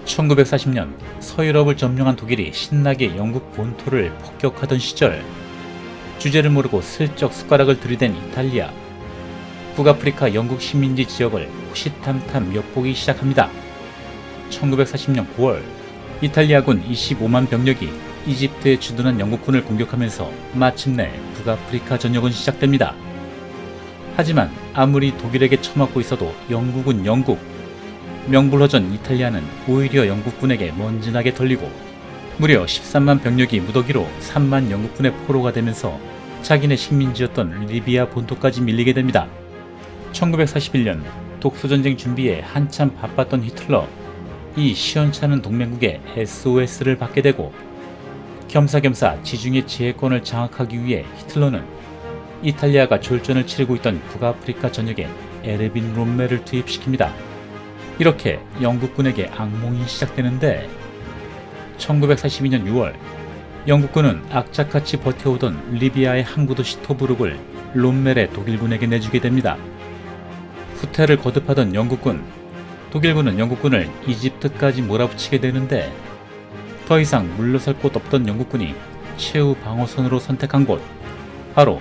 1940년 서유럽을 점령한 독일이 신나게 영국 본토를 폭격하던 시절, 주제를 모르고 슬쩍 숟가락을 들이댄 이탈리아. 북아프리카 영국 식민지 지역을 호시탐탐 엿보기 시작합니다. 1940년 9월, 이탈리아군 25만 병력이 이집트에 주둔한 영국군을 공격하면서 마침내 북아프리카 전역은 시작됩니다. 하지만 아무리 독일에게 처맞고 있어도 영국은 영국, 명불허전 이탈리아는 오히려 영국군에게 먼지나게 털리고 무려 13만 병력이 무더기로 3만 영국군의 포로가 되면서 자기네 식민지였던 리비아 본토까지 밀리게 됩니다. 1941년 독소전쟁 준비에 한참 바빴던 히틀러, 이 시원찮은 동맹국의 SOS를 받게 되고 겸사겸사 지중해 지혜권을 장악하기 위해 히틀러는 이탈리아가 졸전을 치르고 있던 북아프리카 전역에 에르빈 롬멜을 투입시킵니다. 이렇게 영국군에게 악몽이 시작되는데 1942년 6월 영국군은 악착같이 버텨오던 리비아의 항구 도시 토브룩을 롬멜의 독일군에게 내주게 됩니다. 후퇴를 거듭하던 영국군, 독일군은 영국군을 이집트까지 몰아붙이게 되는데 더 이상 물러설 곳 없던 영국군이 최후 방어선으로 선택한 곳, 바로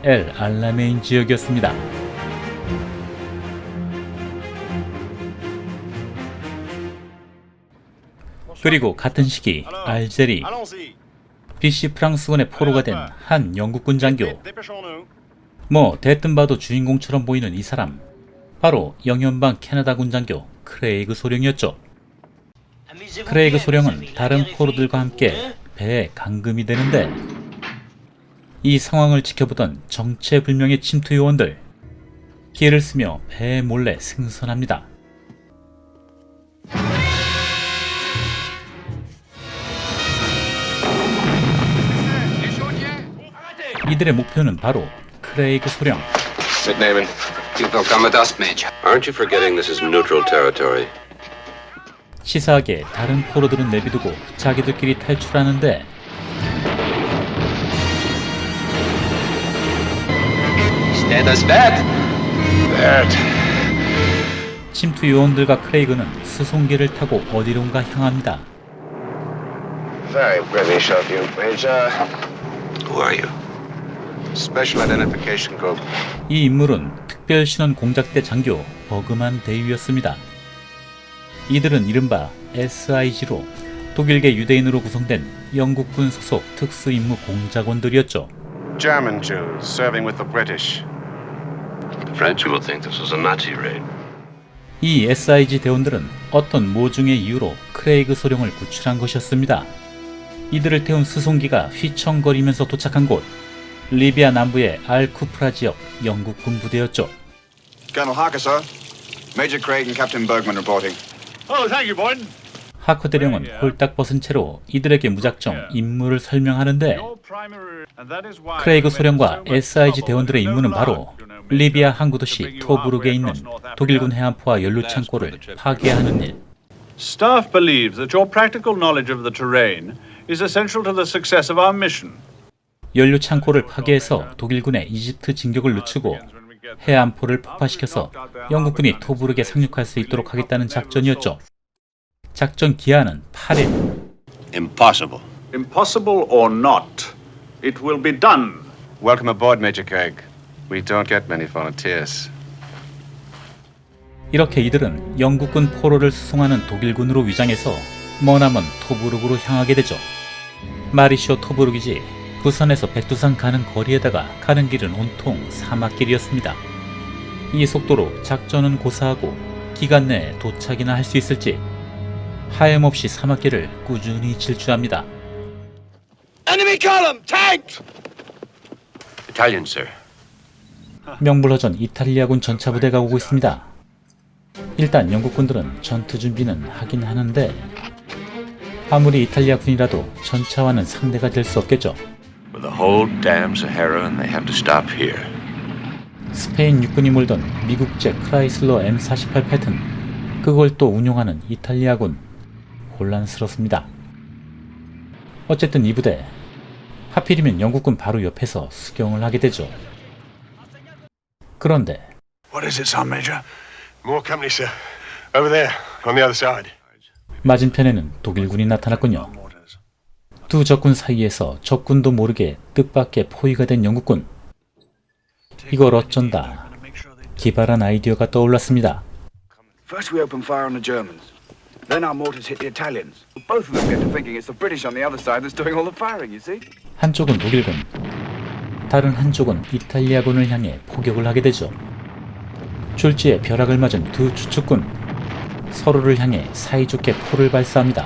엘 알라메인 지역이었습니다. 그리고 같은 시기 알제리, 비시 프랑스군의 포로가 된 한 영국군 장교, 대뜸 봐도 주인공처럼 보이는 이 사람, 바로 영연방 캐나다군 장교 크레이그 소령이었죠. 크레이그 소령은 다른 포로들과 함께 배에 감금이 되는데 이 상황을 지켜보던 정체불명의 침투 요원들, 기회를 쓰며 배에 몰래 승선합니다. 이들의 목표는 바로 크레이그 소령. McNamon, you will come with us, Major. Aren't you forgetting this is neutral territory? 치사하게 다른 포로들은 내비두고 자기들끼리 탈출하는데 침투 요원들과 크레이그는 수송기를 타고 어디론가 향합니다. Very British of you, Major. Who are you? Special Identification Group. 이 인물은 특별신원 공작대 장교 버그만 대위였습니다. 이들은 이른바 SIG로 독일계 유대인으로 구성된 영국군 소속 특수임무 공작원들이었죠. German Jews serving with the British. The French will think this was a Nazi raid. 이 SIG 대원들은 어떤 모종의 이유로 크레이그 소령을 구출한 것이었습니다. 이들을 태운 수송기가 휘청거리면서 도착한 곳, 리비아 남부의 알쿠프라 지역 영국군 부대였죠. Colonel Harker, sir. Major Craig and Captain Bergman reporting. Oh, thank you, Boyden. 하커 대령은 홀딱 벗은 채로 이들에게 무작정 임무를 설명하는데 크레이그 소령과 SIG 대원들의 임무는 바로 리비아 항구도시 토브룩에 있는 독일군 해안포와 연료 창고를 파괴하는 일. Staff believes that your practical knowledge of the terrain is essential to the success of our mission. 연료 창고를 파괴해서 독일군의 이집트 진격을 늦추고 해안포를 폭파시켜서 영국군이 토브룩에 상륙할 수 있도록 하겠다는 작전이었죠. 작전 기한은 8일. Impossible. Impossible or not, it will be done. Welcome aboard, Major Craig. We don't get many volunteers. 이렇게 이들은 영국군 포로를 수송하는 독일군으로 위장해서 머나먼 토브룩으로 향하게 되죠. 마리쇼 토브룩이지 부산에서 백두산 가는 거리에다가 가는 길은 온통 사막길이었습니다. 이 속도로 작전은 고사하고 기간 내에 도착이나 할 수 있을지 하염없이 사막길을 꾸준히 질주합니다. Enemy column, tanked! Italian, sir. 명불허전 이탈리아군 전차부대가 오고 있습니다. 일단 영국군들은 전투 준비는 하긴 하는데 아무리 이탈리아 군이라도 전차와는 상대가 될 수 없겠죠. For the whole damn Sahara and they have to stop here. 스페인 육군이 몰던 미국제 크라이슬러 M48 패튼, 그걸 또 운용하는 이탈리아군. 혼란스럽습니다. 어쨌든 이 부대, 하필이면 영국군 바로 옆에서 수경을 하게 되죠. 그런데 What is it, Sergeant Major? More company, sir. Over there, on the other side. 맞은편에는 독일군이 나타났군요. 두 적군 사이에서 적군도 모르게 뜻밖의 포위가 된 영국군. 이걸 어쩐다. 기발한 아이디어가 떠올랐습니다. First we open fire on the Germans. Then our mortars hit the Italians. Both of them get to thinking it's the British on the other side that's doing all the firing, you see? 한쪽은 독일군, 다른 한쪽은 이탈리아군을 향해 포격을 하게 되죠. 졸지에 벼락을 맞은 두 추측군, 서로를 향해 사이좋게 포를 발사합니다.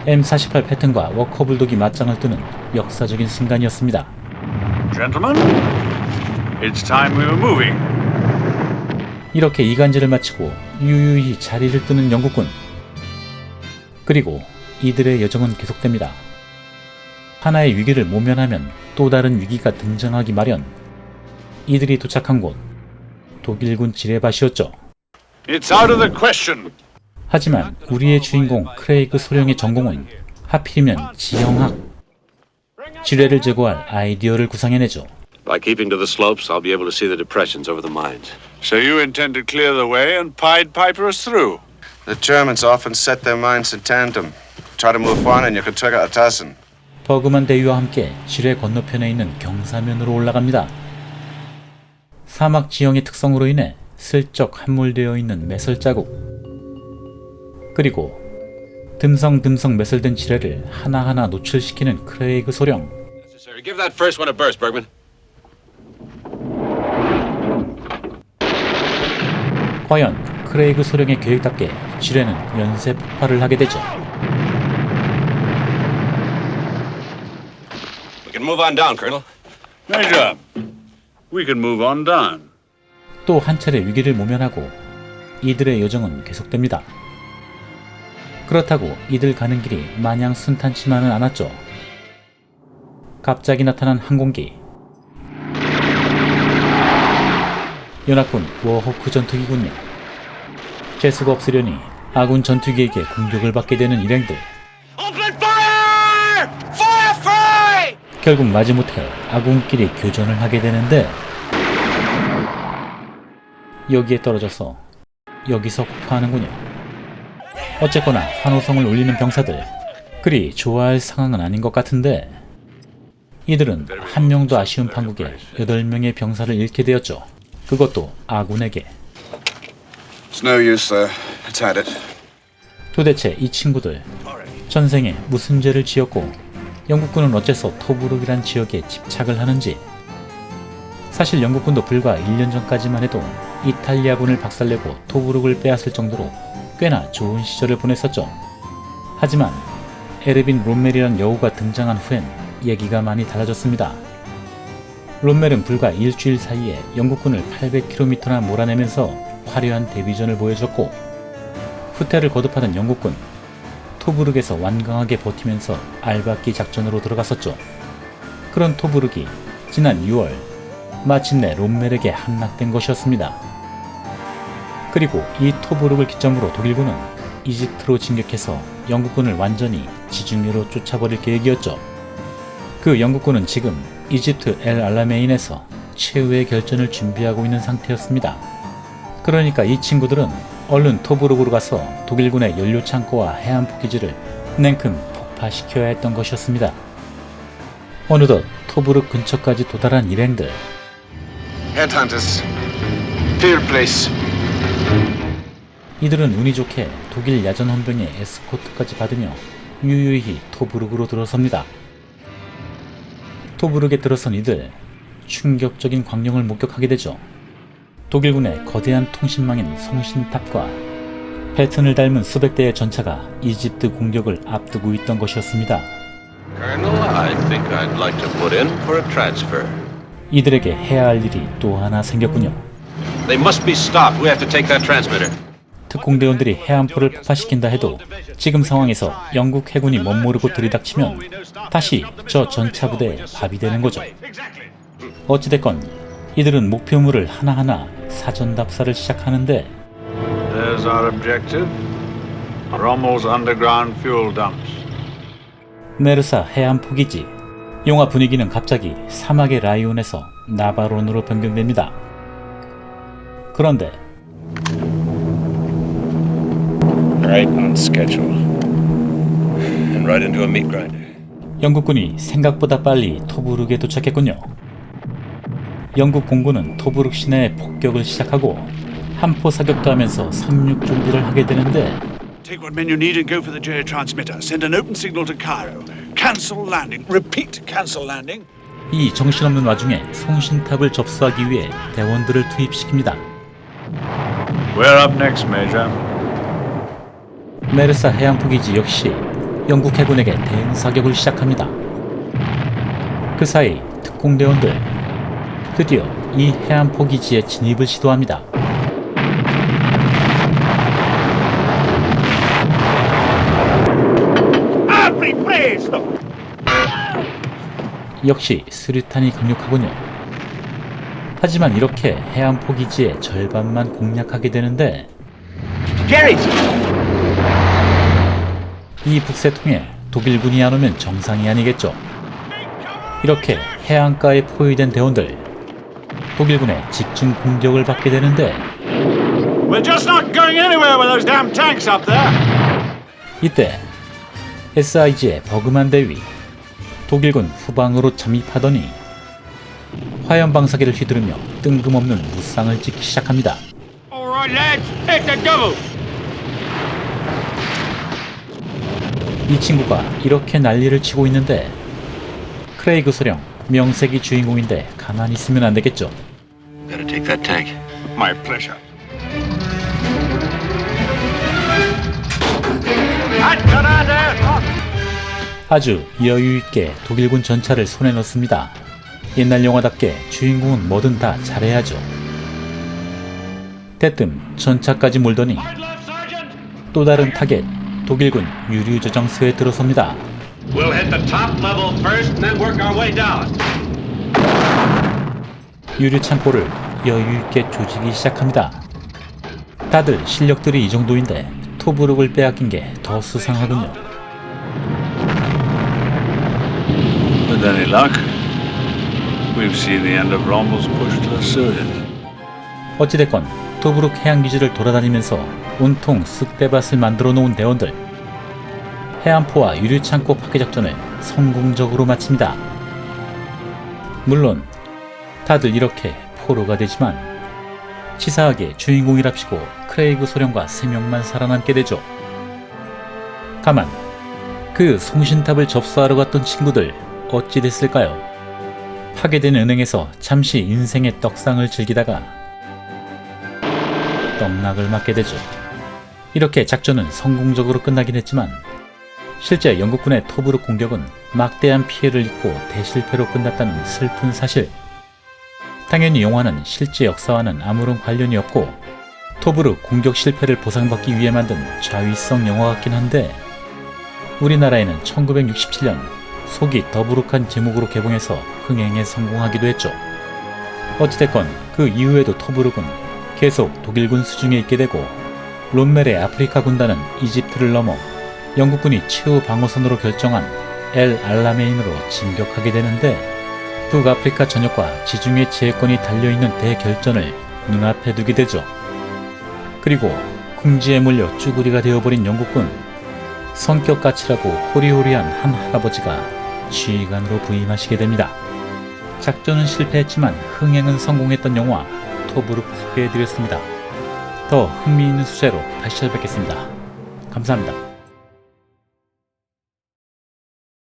M48 패턴과 워커불독이 맞짱을 뜨는 역사적인 순간이었습니다. Gentlemen, it's time we were moving. 이렇게 이간질을 마치고 유유히 자리를 뜨는 영국군. 그리고 이들의 여정은 계속됩니다. 하나의 위기를 모면하면 또 다른 위기가 등장하기 마련. 이들이 도착한 곳, 독일군 지뢰밭이었죠. It's out of the question. 하지만 우리의 주인공 크레이그 소령의 전공은 하필이면 지형학. 지뢰를 제거할 아이디어를 구상해내죠. By keeping to the slopes, I'll be able to see the depressions over the mines. So you intend to clear the way and Pied Piper us through? The Germans often set their mines in tandem. Try to move one and you can trigger a dozen. 버그만 대위와 함께 지뢰 건너편에 있는 경사면으로 올라갑니다. 사막 지형의 특성으로 인해 슬쩍 함몰되어 있는 매설 자국, 그리고 듬성듬성 매설된 지뢰를 하나하나 노출시키는 크레이그 소령. Give that first one a burst, Bergman. 과연 크레이그 소령의 계획답게 지뢰는 연쇄 폭발을 하게 되죠. We can move on down, Colonel. Major, we can move on down. 또 한 차례 위기를 모면하고 이들의 여정은 계속됩니다. 그렇다고 이들 가는 길이 마냥 순탄치만은 않았죠. 갑자기 나타난 항공기, 연합군 워호크 전투기군요. 재수가 없으려니 아군 전투기에게 공격을 받게 되는 일행들. 결국 마지못해 아군끼리 교전을 하게 되는데, 여기에 떨어져서 여기서 폭파하는군요. 어쨌거나 환호성을 울리는 병사들, 그리 좋아할 상황은 아닌 것 같은데, 이들은 한 명도 아쉬운 판국에 8명의 병사를 잃게 되었죠. 그것도 아군에게. It's no use, sir. It's had it. 도대체 이 친구들 전생에 무슨 죄를 지었고 영국군은 어째서 토브룩이란 지역에 집착을 하는지. 사실 영국군도 불과 1년 전까지만 해도 이탈리아군을 박살내고 토브룩을 빼앗을 정도로 꽤나 좋은 시절을 보냈었죠. 하지만 에르빈 롬멜이란 여우가 등장한 후엔 얘기가 많이 달라졌습니다. 롬멜은 불과 일주일 사이에 영국군을 800km나 몰아내면서 화려한 데뷔전을 보여줬고, 후퇴를 거듭하던 영국군, 토브룩에서 완강하게 버티면서 알바끼 작전으로 들어갔었죠. 그런 토브룩이 지난 6월 마침내 롬멜에게 함락된 것이었습니다. 그리고 이 토브룩을 기점으로 독일군은 이집트로 진격해서 영국군을 완전히 지중해로 쫓아버릴 계획이었죠. 그 영국군은 지금 이집트 엘 알라메인에서 최후의 결전을 준비하고 있는 상태였습니다. 그러니까 이 친구들은 얼른 토브룩으로 가서 독일군의 연료 창고와 해안포 기지를 냉큼 폭파시켜야 했던 것이었습니다. 어느덧 토브룩 근처까지 도달한 일행들. Headhunters. Field police. 이들은 운이 좋게 독일 야전 헌병의 에스코트까지 받으며 유유히 토브룩으로 들어섭니다. 토브룩에 들어선 이들, 충격적인 광경을 목격하게 되죠. 독일군의 거대한 통신망인 송신탑과 패턴을 닮은 수백 대의 전차가 이집트 공격을 앞두고 있던 것이었습니다. Colonel, I think I'd like to put in for a transfer. 이들에게 해야 할 일이 또 하나 생겼군요. They must be stopped. We have to take that transmitter. 특공대원들이 해안포를 폭파시킨다 해도 지금 상황에서 영국 해군이 멋모르고 들이닥치면 다시 저 전차 부대의 밥이 되는 거죠. 어찌됐건 이들은 목표물을 하나하나 사전 답사를 시작하는데, There's our objective. Rommel's underground fuel dumps. 메르사 해안포 기지. 영화 분위기는 갑자기 사막의 라이온에서 나바론으로 변경됩니다. 그런데 Right on schedule. And right into a meat grinder. 영국군이 생각보다 빨리 토브룩에 도착했군요. 영국 공군은 토브룩 시내에 폭격을 시작하고 함포 사격도 하면서 상륙 준비를 하게 되는데 Take what men you need and go for the J transmitter. Send an open signal to Cairo. Cancel landing. Repeat, cancel landing. 이 정신없는 와중에 송신탑을 접수하기 위해 대원들을 투입시킵니다. We're up next, Major. 메르사 해양포기지 역시 영국 해군에게 대응 사격을 시작합니다. 그 사이 특공대원들 드디어 이 해안포기지에 진입을 시도합니다. 역시 수류탄이 강력하군요. 하지만 이렇게 해안포기지의 절반만 공략하게 되는데 이 북새통에 독일군이 안 오면 정상이 아니겠죠. 이렇게 해안가에 포위된 대원들 독일군의 집중 공격을 받게 되는데 We're just not going anywhere with those damn tanks up there. 이때 SIG의 버그만 대위 독일군 후방으로 잠입하더니 화염 방사기를 휘두르며 뜬금없는 무쌍을 찍기 시작합니다. All right, lads, hit the double. 이 친구가 이렇게 난리를 치고 있는데 크레이그 소령 명색이 주인공인데 가만히 있으면 안 되겠죠. Gotta take that tank. My pleasure. 아주 여유있게 독일군 전차를 손에 넣습니다. 옛날 영화답게 주인공은 뭐든 다 잘해야죠. 대뜸 전차까지 몰더니 또 다른 타겟 독일군 유류저장소에 들어섭니다. We'll hit the top level first and then work our way down. 유류 창고를 여유있게 조지기 시작합니다. 다들 실력들이 이 정도인데 토브룩을 빼앗긴 게 더 수상하군요. With any luck, we've seen the end of Rommel's push to the Suez. 어찌됐건 토브룩 해양기지를 돌아다니면서 온통 쑥대밭을 만들어 놓은 대원들 해안포와 유류창고 파괴작전을 성공적으로 마칩니다. 물론 다들 이렇게 포로가 되지만 치사하게 주인공이랍시고 크레이그 소령과 3명만 살아남게 되죠. 가만 그 송신탑을 접수하러 갔던 친구들 어찌 됐을까요? 파괴된 은행에서 잠시 인생의 떡상을 즐기다가 떡락을 맞게 되죠. 이렇게 작전은 성공적으로 끝나긴 했지만 실제 영국군의 토브룩 공격은 막대한 피해를 입고 대실패로 끝났다는 슬픈 사실. 당연히 영화는 실제 역사와는 아무런 관련이 없고 토브룩 공격 실패를 보상받기 위해 만든 자위성 영화 같긴 한데 우리나라에는 1967년 속이 더부룩한 제목으로 개봉해서 흥행에 성공하기도 했죠. 어찌됐건 그 이후에도 토브룩은 계속 독일군 수중에 있게 되고 롬멜의 아프리카 군단은 이집트를 넘어 영국군이 최후 방어선으로 결정한 엘 알라메인으로 진격하게 되는데 북아프리카 전역과 지중해 지혜권이 달려있는 대결전을 눈앞에 두게 되죠. 그리고 궁지에 몰려 쭈구리가 되어버린 영국군. 성격 까칠하고 호리호리한 한 할아버지가 지휘관으로 부임하시게 됩니다. 작전은 실패했지만 흥행은 성공했던 영화 토브룩 소개해드렸습니다. 더 흥미있는 소재로 다시 찾아뵙겠습니다. 감사합니다.